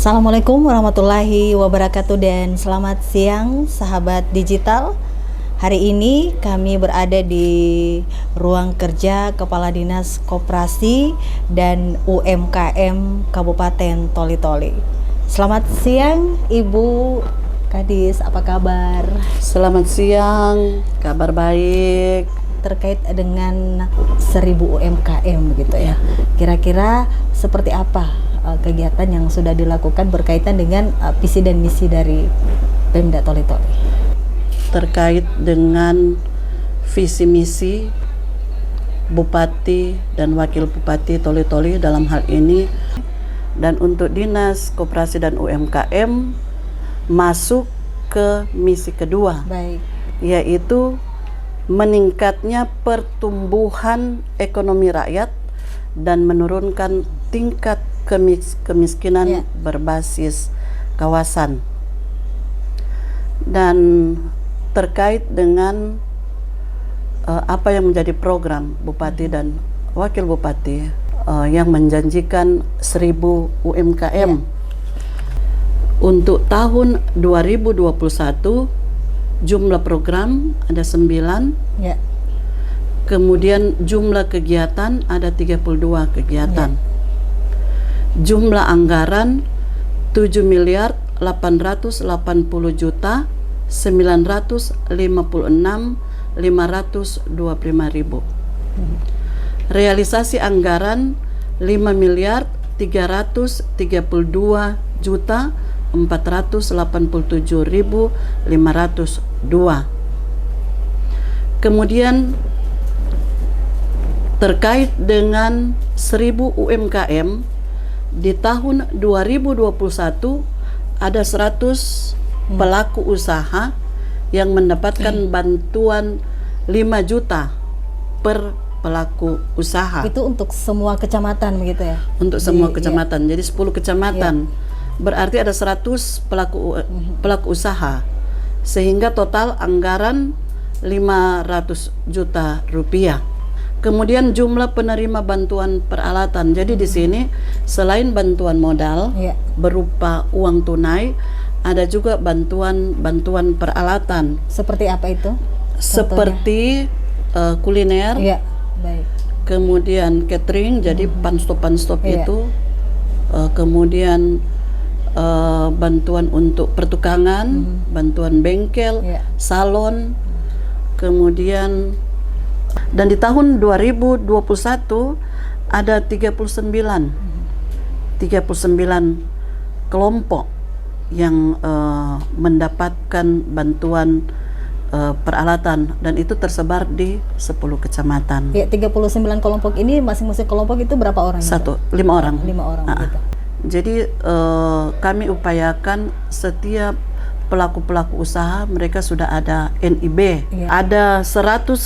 Assalamualaikum warahmatullahi wabarakatuh dan selamat siang sahabat digital. Hari ini kami berada di ruang kerja Kepala Dinas Koperasi dan UMKM Kabupaten Toli-Toli. Selamat siang Ibu Kadis, apa kabar? Selamat siang, kabar baik. Terkait dengan 1000 UMKM gitu ya. Kira-kira seperti apa kegiatan yang sudah dilakukan berkaitan dengan visi dan misi dari Pemda Toli-Toli? Terkait dengan visi misi Bupati dan Wakil Bupati Toli-Toli dalam hal ini, dan untuk Dinas Koperasi dan UMKM masuk ke misi kedua. Baik. Yaitu meningkatnya pertumbuhan ekonomi rakyat dan menurunkan tingkat kemiskinan berbasis kawasan. Dan terkait dengan apa yang menjadi program Bupati dan Wakil Bupati yang menjanjikan 1000 UMKM untuk tahun 2021, jumlah program ada 9. Kemudian jumlah kegiatan ada 32 kegiatan. Jumlah anggaran 7.886.525.000. Realisasi anggaran 5.332.487.502. Kemudian terkait dengan 1000 UMKM di tahun 2021 ada 100 pelaku usaha yang mendapatkan bantuan 5 juta per pelaku usaha. Itu untuk semua kecamatan begitu ya? Untuk semua kecamatan. Jadi 10 kecamatan. Berarti ada 100 pelaku usaha. Sehingga total anggaran 500 juta rupiah. Kemudian jumlah penerima bantuan peralatan. Jadi di sini selain bantuan modal berupa uang tunai, ada juga bantuan peralatan. Seperti apa itu? Seperti kuliner. Baik. Kemudian catering, jadi pan-stop itu. Kemudian bantuan untuk pertukangan, bantuan bengkel, salon. Kemudian dan di tahun 2021 ada 39 kelompok yang mendapatkan bantuan peralatan, dan itu tersebar di 10 kecamatan. 39 kelompok ini, masing-masing kelompok itu berapa orang? 5 orang. 5 orang gitu. Jadi kami upayakan setiap pelaku-pelaku usaha mereka sudah ada NIB. Ada 150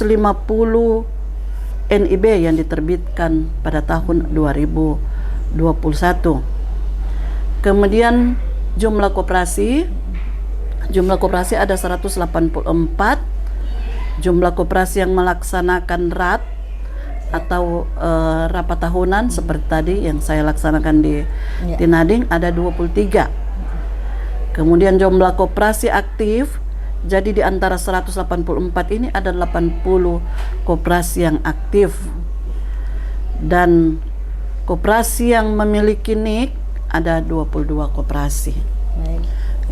NIB yang diterbitkan pada tahun 2021. Kemudian jumlah koperasi ada 184. Jumlah koperasi yang melaksanakan RAT atau rapat tahunan seperti tadi yang saya laksanakan di Tinading ada 23. Kemudian jumlah koperasi aktif, jadi di antara 184 ini ada 80 koperasi yang aktif. Dan koperasi yang memiliki NIK ada 22 koperasi.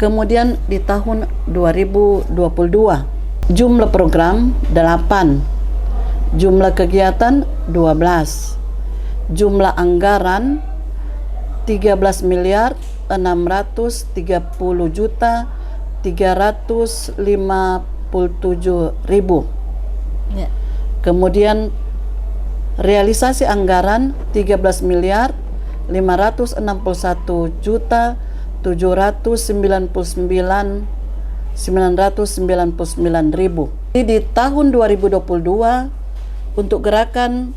Kemudian di tahun 2022, jumlah program 8, jumlah kegiatan 12, jumlah anggaran 13.630.357.000. Kemudian realisasi anggaran 13.419.799.999.000. Di tahun 2022 untuk gerakan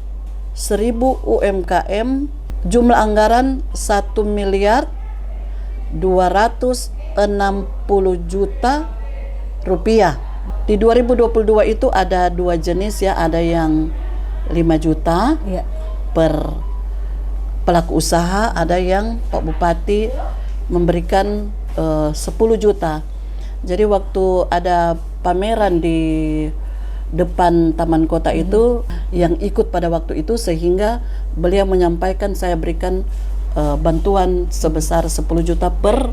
1000 UMKM jumlah anggaran 1.260.000.000 rupiah. Di 2022 itu ada 2 jenis ya, ada yang 5 juta per pelaku usaha, ada yang Pak Bupati memberikan 10 juta. Jadi waktu ada pameran di depan taman kota itu yang ikut pada waktu itu, sehingga beliau menyampaikan saya berikan bantuan sebesar 10 juta per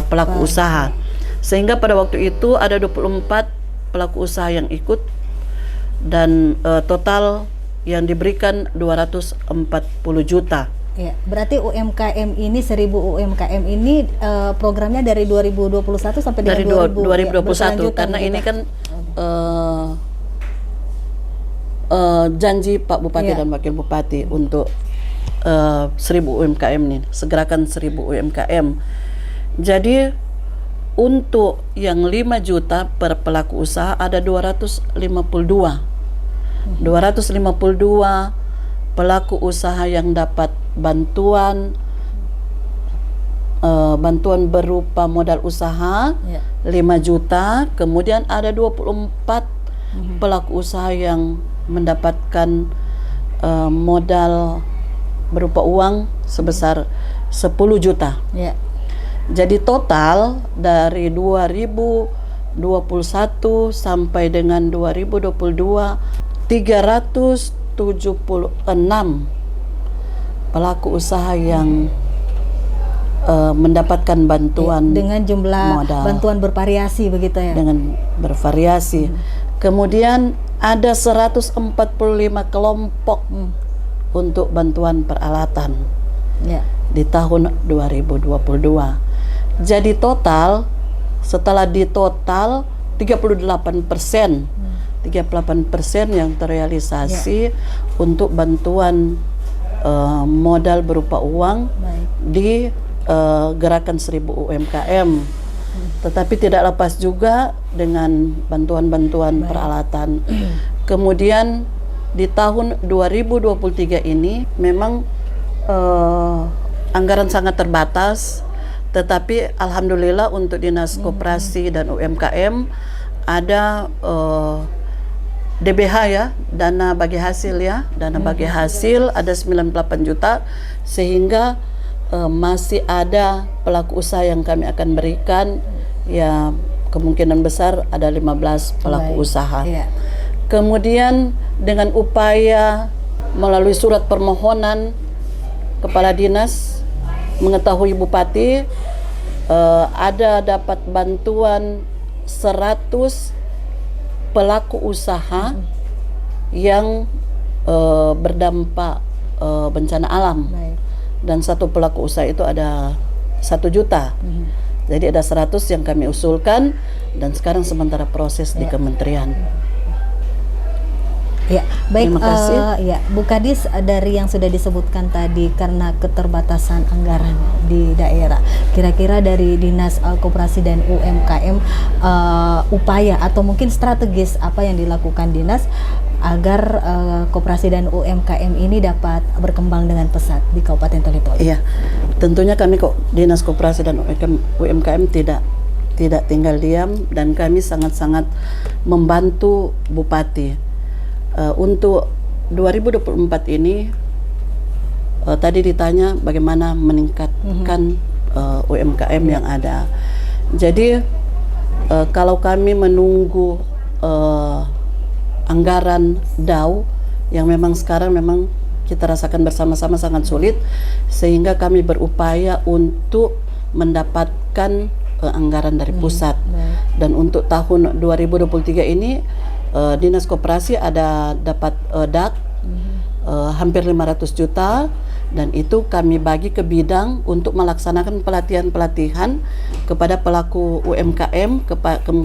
pelaku usaha. Sehingga pada waktu itu ada 24 pelaku usaha yang ikut, dan total yang diberikan 240 juta. Ya, berarti UMKM ini 1000 UMKM ini programnya dari 2021 sampai dengan Dari 2021 karena ini kan janji Pak Bupati dan Wakil Bupati untuk 1000 UMKM ini, segerakan 1000 UMKM. Jadi untuk yang 5 juta per pelaku usaha ada 252 pelaku usaha yang dapat bantuan berupa modal usaha 5 juta. Kemudian ada 24 pelaku usaha yang mendapatkan modal berupa uang sebesar 10 juta. Jadi total dari 2021 sampai dengan 2022 376 pelaku usaha yang mendapatkan bantuan dengan jumlah modal. Bantuan bervariasi begitu ya. Dengan bervariasi. Kemudian ada 145 kelompok untuk bantuan peralatan di tahun 2022. Jadi total setelah ditotal 38% yang terrealisasi untuk bantuan modal berupa uang di gerakan 1000 UMKM. Tetapi tidak lepas juga dengan bantuan-bantuan peralatan. Kemudian di tahun 2023 ini memang anggaran sangat terbatas, tetapi alhamdulillah untuk Dinas Koperasi dan UMKM ada DBH ya, dana bagi hasil ya, dana bagi hasil ada 98 juta, sehingga masih ada pelaku usaha yang kami akan berikan ya, kemungkinan besar ada 15 pelaku usaha. Kemudian dengan upaya melalui surat permohonan Kepala Dinas mengetahui Bupati ada dapat bantuan 100 pelaku usaha yang berdampak bencana alam. Dan satu pelaku usaha itu ada 1 juta. Jadi ada 100 yang kami usulkan dan sekarang sementara proses di kementerian. Ya, baik. Terima kasih. Ya, Bu Kadis, dari yang sudah disebutkan tadi karena keterbatasan anggaran di daerah, kira-kira dari Dinas Koperasi dan UMKM upaya atau mungkin strategis apa yang dilakukan Dinas agar koperasi dan UMKM ini dapat berkembang dengan pesat di Kabupaten Toli-Toli? Iya, tentunya kami kok Dinas Koperasi dan UMKM tidak tinggal diam, dan kami sangat-sangat membantu Bupati. Untuk 2024 ini tadi ditanya bagaimana meningkatkan UMKM yang ada. Jadi kalau kami menunggu anggaran DAU yang memang sekarang memang kita rasakan bersama-sama sangat sulit, sehingga kami berupaya untuk mendapatkan anggaran dari pusat. Dan untuk tahun 2023 ini Dinas Koperasi ada dapat DAK hampir 500 juta, dan itu kami bagi ke bidang untuk melaksanakan pelatihan-pelatihan kepada pelaku UMKM,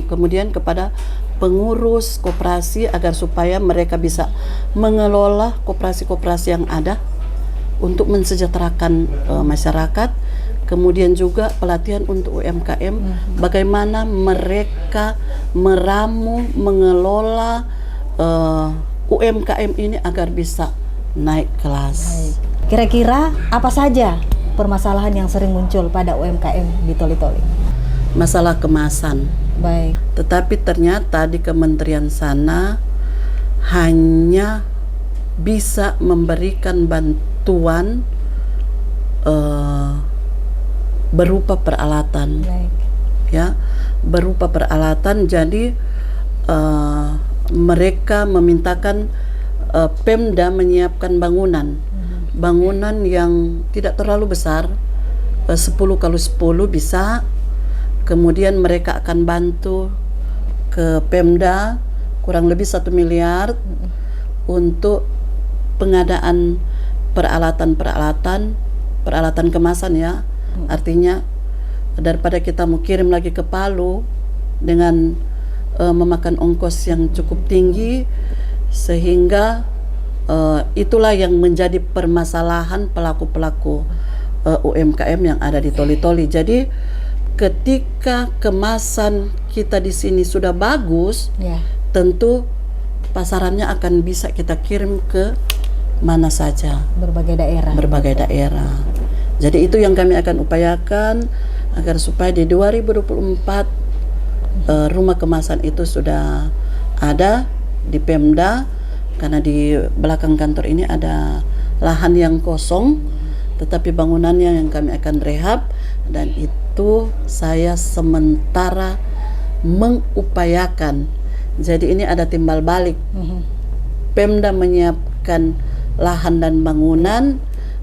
kemudian kepada pengurus koperasi agar supaya mereka bisa mengelola koperasi-koperasi yang ada untuk mensejahterakan masyarakat. Kemudian juga pelatihan untuk UMKM, bagaimana mereka meramu, mengelola UMKM ini agar bisa naik kelas. Kira-kira apa saja permasalahan yang sering muncul pada UMKM di Toli-Toli? Masalah kemasan. Baik. Tetapi ternyata di kementerian sana hanya bisa memberikan bantuan berupa peralatan. Baik. Ya, berupa peralatan. Jadi mereka memintakan Pemda menyiapkan bangunan yang tidak terlalu besar, 10 kali 10 bisa. Kemudian mereka akan bantu ke Pemda kurang lebih 1 miliar untuk pengadaan peralatan kemasan ya. Artinya daripada kita mau kirim lagi ke Palu dengan memakan ongkos yang cukup tinggi, sehingga itulah yang menjadi permasalahan pelaku-pelaku UMKM yang ada di Toli-Toli. Jadi ketika kemasan kita di sini sudah bagus, tentu pasarannya akan bisa kita kirim ke mana saja, berbagai daerah. Jadi itu yang kami akan upayakan agar supaya di 2024 rumah kemasan itu sudah ada di Pemda, karena di belakang kantor ini ada lahan yang kosong, tetapi bangunannya yang kami akan rehab, dan itu saya sementara mengupayakan. Jadi ini ada timbal balik. Pemda menyiapkan lahan dan bangunan,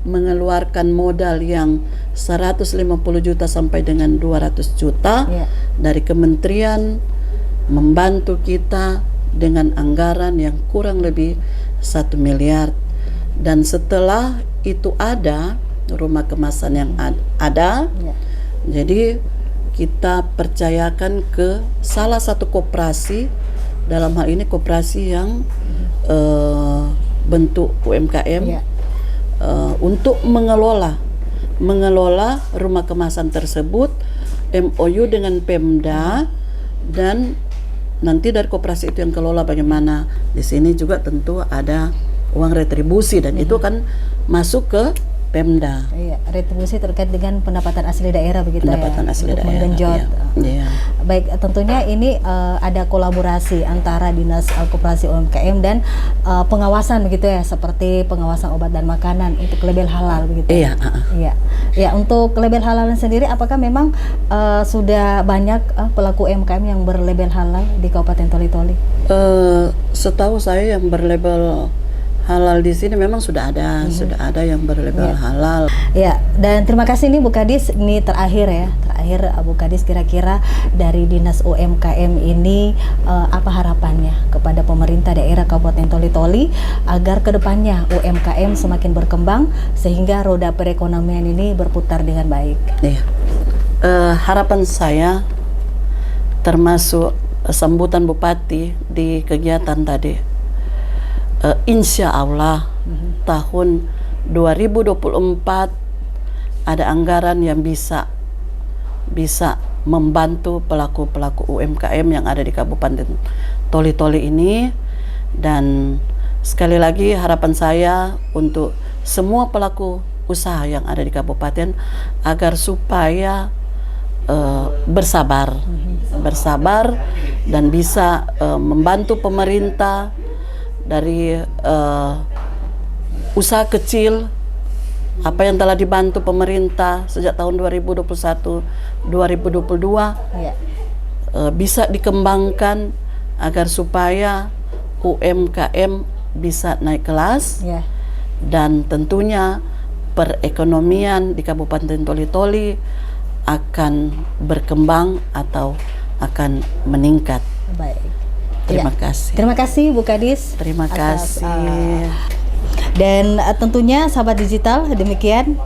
mengeluarkan modal yang 150 juta sampai dengan 200 juta dari kementerian, membantu kita dengan anggaran yang kurang lebih 1 miliar. Dan setelah itu ada rumah kemasan yang ada, jadi kita percayakan ke salah satu koperasi, dalam hal ini koperasi yang bentuk UMKM, untuk mengelola rumah kemasan tersebut, MOU dengan Pemda, dan nanti dari koperasi itu yang kelola bagaimana. Di sini juga tentu ada uang retribusi, dan itu kan masuk ke Pemda. Retribusi terkait dengan pendapatan asli daerah begitu, pendapatan asli untuk daerah, menggenjot. Baik, tentunya ini ada kolaborasi antara Dinas Koperasi UMKM dan pengawasan begitu ya, seperti pengawasan obat dan makanan untuk label halal begitu. Ya, untuk label halal sendiri, apakah memang sudah banyak pelaku UMKM yang berlabel halal di Kabupaten Toli-Toli? Setahu saya yang berlabel halal di sini memang sudah ada yang berlabel halal. Ya, dan terima kasih nih Bu Kadis. Ini terakhir Bu Kadis, kira-kira dari Dinas UMKM ini apa harapannya kepada pemerintah daerah Kabupaten Toli-Toli agar kedepannya UMKM semakin berkembang sehingga roda perekonomian ini berputar dengan baik? Harapan saya, termasuk sambutan Bupati di kegiatan tadi, insya Allah tahun 2024 ada anggaran yang bisa membantu pelaku-pelaku UMKM yang ada di Kabupaten Toli-Toli ini. Dan sekali lagi harapan saya untuk semua pelaku usaha yang ada di kabupaten agar supaya bersabar dan bisa membantu pemerintah dari usaha kecil, apa yang telah dibantu pemerintah sejak tahun 2021-2022 bisa dikembangkan agar supaya UMKM bisa naik kelas, dan tentunya perekonomian di Kabupaten Toli-Toli akan berkembang atau akan meningkat. Baik. Terima kasih. Terima kasih Bu Kadis. Terima kasih. Dan tentunya sahabat digital, demikian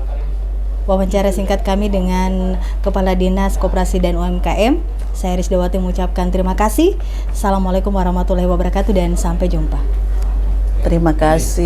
wawancara singkat kami dengan Kepala Dinas Koperasi dan UMKM. Saya Risdawati mengucapkan terima kasih. Assalamualaikum warahmatullahi wabarakatuh dan sampai jumpa. Terima kasih.